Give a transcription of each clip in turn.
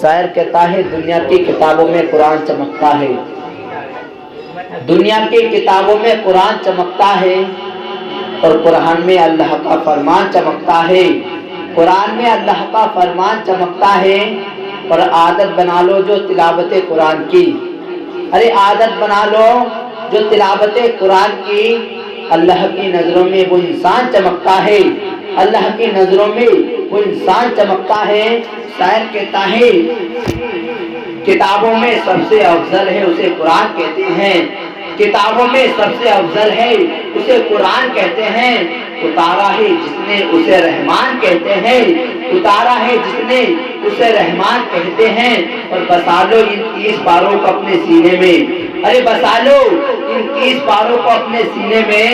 شاعر کہتا ہے دنیا کی کتابوں میں قرآن چمکتا ہے، دنیا کی کتابوں میں قرآن چمکتا ہے اور قرآن میں اللہ کا فرمان چمکتا ہے، قرآن میں اللہ کا فرمان چمکتا ہے۔ اور عادت بنا لو جو تلاوت قرآن کی، ارے عادت بنا لو جو تلاوت قرآن کی، اللہ کی نظروں میں وہ انسان چمکتا ہے، اللہ کی نظروں میں وہ انسان چمکتا ہے۔ شاعر کہتا ہے کتابوں میں سب سے افضل ہے اسے قرآن کہتے ہیں، کتابوں میں سب سے افضل ہے اسے قرآن کہتے ہیں، اتارا ہے جس نے اسے رحمان کہتے ہیں، اتارا ہے جس نے اسے رحمان کہتے ہیں۔ اور بسا لو ان 30 پاروں کو اپنے سینے میں، ارے بسا لو ان 30 پاروں کو اپنے سینے میں،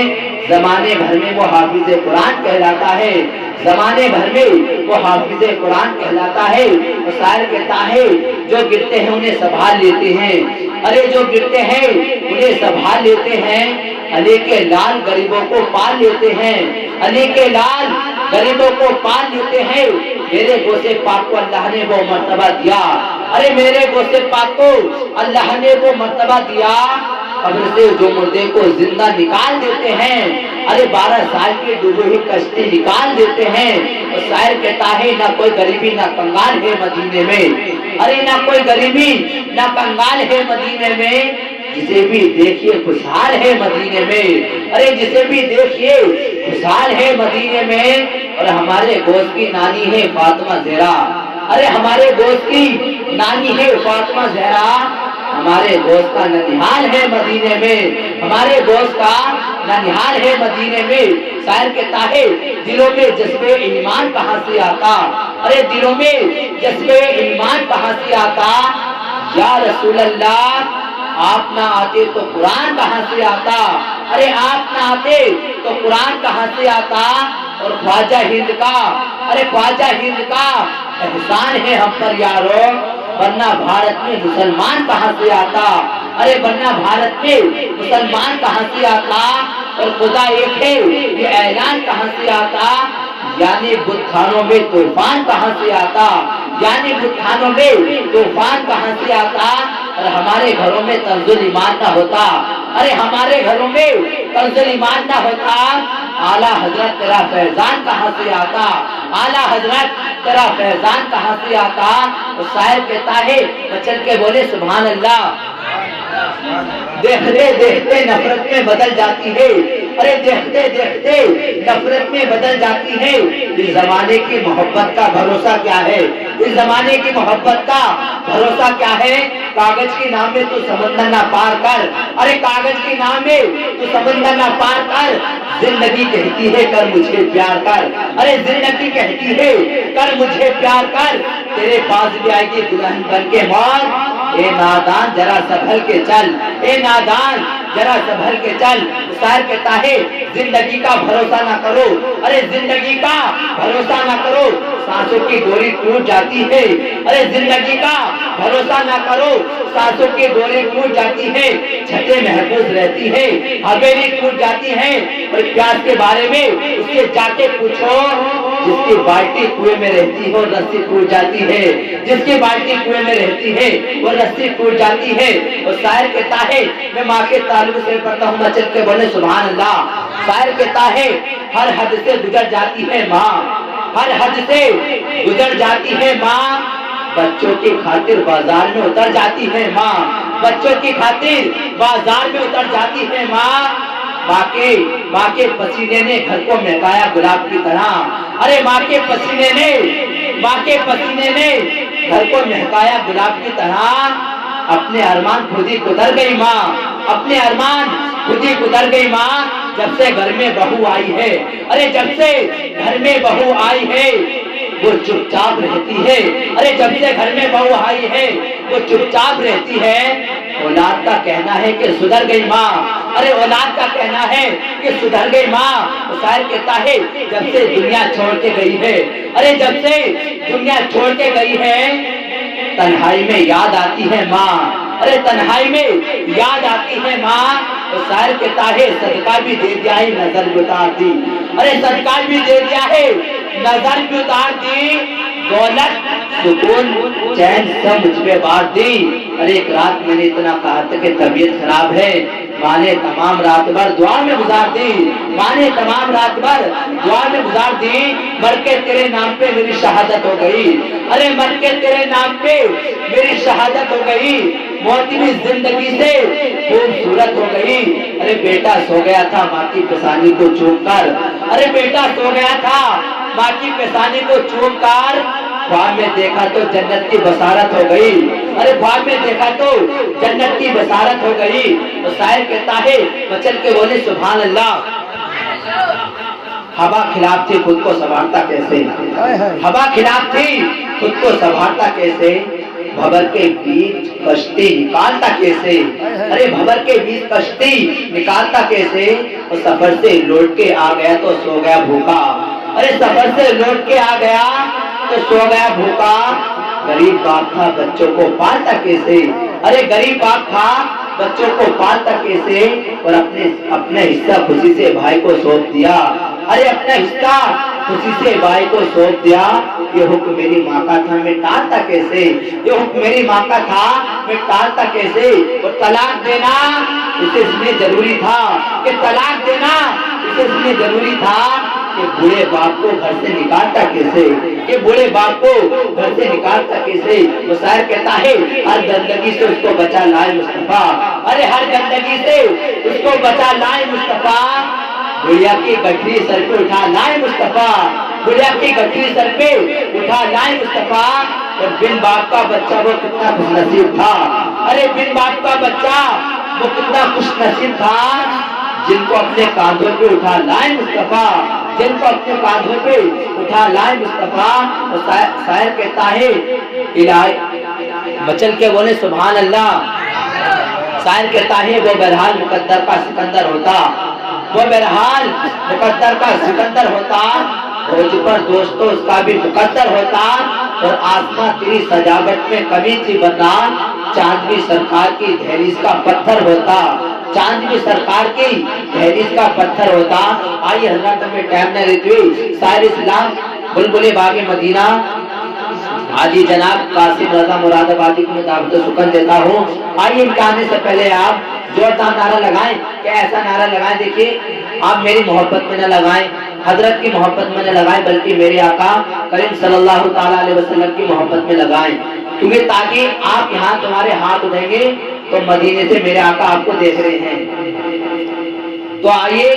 زمانے بھر میں وہ حافظ قرآن کہلاتا ہے، زمانے بھر میں وہ حافظ قرآن کہلاتا ہے۔ اور شاعر کہتا ہے جو گرتے ہیں انہیں سنبھال لیتے ہیں، ارے جو گرتے ہیں انہیں سنبھال لیتے ہیں، علی کے لال غریبوں کو پال لیتے ہیں، علی کے لال غریبوں کو پال لیتے ہیں۔ میرے غوث پاک کو اللہ نے وہ مرتبہ دیا، ارے میرے غوث پاک کو اللہ نے وہ مرتبہ دیا، قبر سے جو مردے کو زندہ نکال دیتے ہیں، ارے 12 سال کی ڈوبی ہوئی کشتی نکال دیتے ہیں۔ اور شاعر کہتا ہے نہ کوئی غریبی نہ کنگال ہے مدینے میں، ارے نہ کوئی غریبی نہ کنگال ہے مدینے میں، جسے بھی دیکھیے خوشحال ہے مدینے میں، ارے جسے بھی دیکھیے خوشحال ہے مدینے میں۔ اور ہمارے غوث کی نانی ہے فاطمہ زہرا، ارے ہمارے غوث کی نانی ہے فاطمہ زہرا، ہمارے غوث کا ننہال ہے مدینے میں، ہمارے غوث کا ننہال ہے مدینے میں۔ شاعر کہتا ہے دلوں میں جذبے ایمان کہاں سے آتا، ارے دلوں میں جذبے ایمان کہاں سے آتا، یا رسول اللہ آپ نہ آتے تو قرآن کہاں سے آتا، ارے آپ نہ آتے تو قرآن کہاں سے آتا۔ اور خواجہ ہند کا، ارے خواجہ ہند کا احسان ہے ہم پر یارو، ورنہ بھارت میں مسلمان کہاں سے آتا، ارے ورنہ بھارت میں مسلمان کہاں سے آتا۔ اور خدا ایک ہے یہ اعلان کہاں سے آتا، یعنی بت خانوں میں طوفان کہاں سے آتا، یعنی بت خانوں میں طوفان کہاں سے آتا۔ اور ہمارے گھروں میں طرز ایمان نہ ہوتا، ارے ہمارے گھروں میں طرز ایمان نہ ہوتا، اعلیٰ حضرت تیرا فیضان کہاں سے آتا، اعلیٰ حضرت تیرا فیضان کہاں سے آتا۔ اور شاعر کہتا ہے بچن کے بولے سبحان اللہ، دیکھتے دیکھتے نفرت میں بدل جاتی ہے، ارے دیکھتے دیکھتے نفرت میں بدل جاتی ہے۔ اس زمانے کی محبت کا بھروسہ کیا ہے، اس زمانے کی محبت کا بھروسہ کیا ہے، کاغذ کے نام میں تو سمندر نہ پار کر، ارے کاغذ کے نام میں تو سمندر نہ پار کر، زندگی کہتی ہے کر مجھے پیار کر، ارے زندگی کہتی ہے کر مجھے پیار کر، تیرے پاس بھی آئے گی دلہن بن کے موت، اے نادان ذرا سنبھل کے چل، اے نادان ذرا سنبھل کے چل۔ شاعر کہتا ہے زندگی کا بھروسہ نہ کرو، ارے زندگی کا بھروسہ نہ کرو، سانسوں کی ڈوری ٹوٹ جاتی ہے، ارے زندگی کا بھروسہ نہ کرو، سانسوں کی ڈوری ٹوٹ جاتی ہے، چھتیں محفوظ رہتی ہے، حویلی ٹوٹ جاتی ہے۔ اور پیاس کے بارے میں اس سے جا کے پوچھو، جس کی بالٹی کنویں میں رہتی ہو رسی ٹوٹ جاتی ہے، جس کی بالٹی کنویں میں رہتی ہے وہ رسی ٹوٹ جاتی ہے۔ اور شاعر کہتا ہے میں ماں کے تعلق سے پڑھتا ہوں، بچن کے بولے سبحان اللہ۔ شاعر کہتا ہے ہر حد سے گزر جاتی ہے ماں، ہر حد سے گزر جاتی ہے ماں، بچوں کی خاطر بازار میں اتر جاتی ہے ماں، بچوں کی خاطر بازار میں اتر جاتی ہے ماں۔ ماں کے پسینے نے گھر کو مہکایا گلاب کی طرح، ارے ماں کے پسینے نے گھر کو مہکایا گلاب کی طرح، اپنے ارمان خود ہی گزر گئی ماں، اپنے ارمان خود ہی گزر گئی ماں۔ جب سے گھر میں بہو آئی ہے، ارے جب سے گھر میں بہو آئی ہے وہ چپ چاپ رہتی ہے، ارے جب سے گھر میں بہو آئی ہے وہ چپ چاپ رہتی ہے۔ اولاد کا کہنا ہے کہ سدھر گئی ماں، ارے اولاد کا کہنا ہے کہ سدھر گئی ماں۔ شاعر کہتا ہے جب سے دنیا چھوڑ کے گئی ہے، ارے جب سے دنیا چھوڑ کے گئی ہے، تنہائی میں یاد آتی ہے ماں، ارے تنہائی میں یاد آتی ہے ماں۔ تو شاعر کہتا ہے صدقہ بھی دے دیا ہے نظر بھی اتار دی، ارے صدقہ بھی دے دیا ہے نظر بھی اتار دی، دولت سکون چین سب مجھ پہ بانٹ دی. ارے ایک رات میں نے اتنا کہا تھا کہ طبیعت خراب ہے, ماں نے تمام رات بھر دعا میں گزار دی, ماں نے تمام رات بھر دعا میں گزار دی. مر کے تیرے نام پہ میری شہادت ہو گئی, ارے مر کے تیرے نام پہ میری شہادت ہو گئی, موت بھی زندگی سے خوبصورت ہو گئی. ارے بیٹا سو گیا تھا ماں کی پیشانی کو چوم کر, ارے بیٹا سو گیا تھا ماں کی پیشانی کو چوم کر, خواب میں دیکھا تو جنت کی بصارت ہو گئی, ارے خواب میں دیکھا تو جنت کی بصارت ہو گئی. تو شاعر کہتا ہے مچل کے بولے سبحان اللہ. ہوا خلاف تھی خود کو سنوارتا کیسے, ہوا خلاف تھی خود کو سنوارتا کیسے, بھور کے بیچ کشتی نکالتا کیسے, ارے بھور کے بیچ کشتی نکالتا کیسے. اور سفر سے لوٹ کے آ گیا تو سو گیا بھوکا, ارے سفر سے لوٹ کے آ گیا تو سو گیا بھوکا. غریب باپ تھا بچوں کو پالتا کیسے, ارے غریب باپ تھا بچوں کو پالتا کیسے. اور اپنے حصہ خوشی سے بھائی کو سونپ دیا, ارے اپنا حصہ خوشی سے بھائی کو سونپ دیا. یہ حکم میری ماں کا تھا میں ٹالتا کیسے, یہ حکم میری ماں کا تھا میں ٹالتا کیسے. اور طلاق دینا اسے اس لیے ضروری تھا کہ طلاق دینا اسے اس لیے ضروری تھا کہ بوڑھے باپ کو گھر سے نکالتا کیسے, کہ بوڑھے باپ کو گھر سے نکالتا کیسے. وہ شاعر کہتا ہے ہر گندگی سے اس کو بچا لائے مصطفیٰ, ارے ہر گندگی سے اس کو بچا لائے مصطفیٰ. بڑھیا کی گٹھری سر پہ اٹھا لائے مصطفیٰ, بڑھیا کی گٹھری سر پہ اٹھا لائے مصطفیٰ. اور بن باپ کا بچہ وہ کتنا خوش نصیب تھا, ارے بن باپ کا بچہ وہ کتنا خوش نصیب تھا, جن کو اپنے کاندھوں پہ اٹھا لائے مصطفیٰ, جن کو اپنے کاندھوں پہ اٹھا لائے مصطفیٰ. شاعر کہتا ہے الہی مچل کے بولے سبحان اللہ. شاعر کہتا ہے وہ بہرحال مقدر کا سکندر ہوتا, وہ بہرحال مقدر کا سکندر ہوتا. روز پر دوستوں اس کا بھی مقدر ہوتا. اور آسماں تیری سجاوٹ میں کمی تھی بتا, چاند بھی سرکار کی دہلیز کا پتھر ہوتا, چاند بھی سرکار کی دہلیز کا پتھر ہوتا. آئیے حضرات ہمیں ٹائم نہ لیتے ہوئے شاعر اسلام بلبل باغ مدینہ حاجی جناب قاسم رضا مراد آبادی کو میں دعوت سکن دیتا ہوں. آئیے ان کے آنے سے پہلے آپ زوردار نعرہ لگائیں. کیا ایسا نعرہ لگائیں, دیکھیے آپ میری محبت میں نہ لگائیں, حضرت کی محبت میں نہ لگائیں, بلکہ میرے آقا کریم صلی اللہ تعالیٰ علیہ وسلم کی محبت میں لگائیں. کیونکہ تاکہ آپ یہاں تمہارے ہاتھ اٹھیں گے تو مدینے سے میرے آقا آپ کو دیکھ رہے ہیں. تو آئیے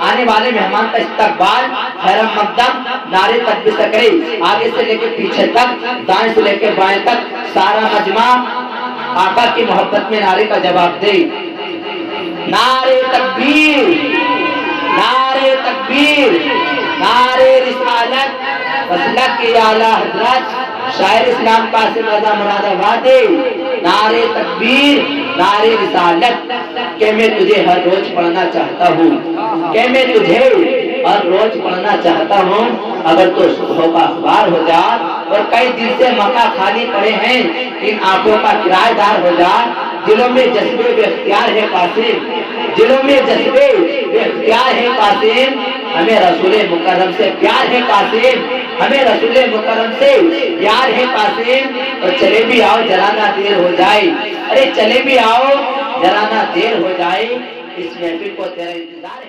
آنے والے مہمان کا استقبال خیر مقدم نعرے تکبیر سے کرے, آگے سے لے کے پیچھے تک, دائیں سے لے کے بائیں تک سارا مجمع آقا کی محبت میں نعرے کا جواب دے. نعرے تکبیر, نعرے تکبیر, نعرے رسالت, مسلک کی اعلیٰ حضرت شاعر اسلام قاسم رضا مراد آبادی. نعرے تکبیر, نعرے رسالت. کہ میں تجھے ہر روز پڑھنا چاہتا ہوں, کہ میں تجھے ہر روز پڑھنا چاہتا ہوں. اگر تو صبح کا اخبار ہو جا اور کئی دن سے مکہ خالی پڑے ہیں, ان آنکھوں کا کرایہ دار ہو جا. دلوں میں جذبے بے اختیار ہے قاسم, دلوں میں جذبے بے اختیار ہے قاسم. ہمیں رسول مکرم سے پیار ہے قاسم, ہمیں رسول مکرم سے پیار ہے قاسم. اور چلے بھی آؤ جرانا دیر ہو جائے, ارے چلے بھی آؤ جرانا دیر ہو جائے, اس محفل کو تیرا انتظار ہے.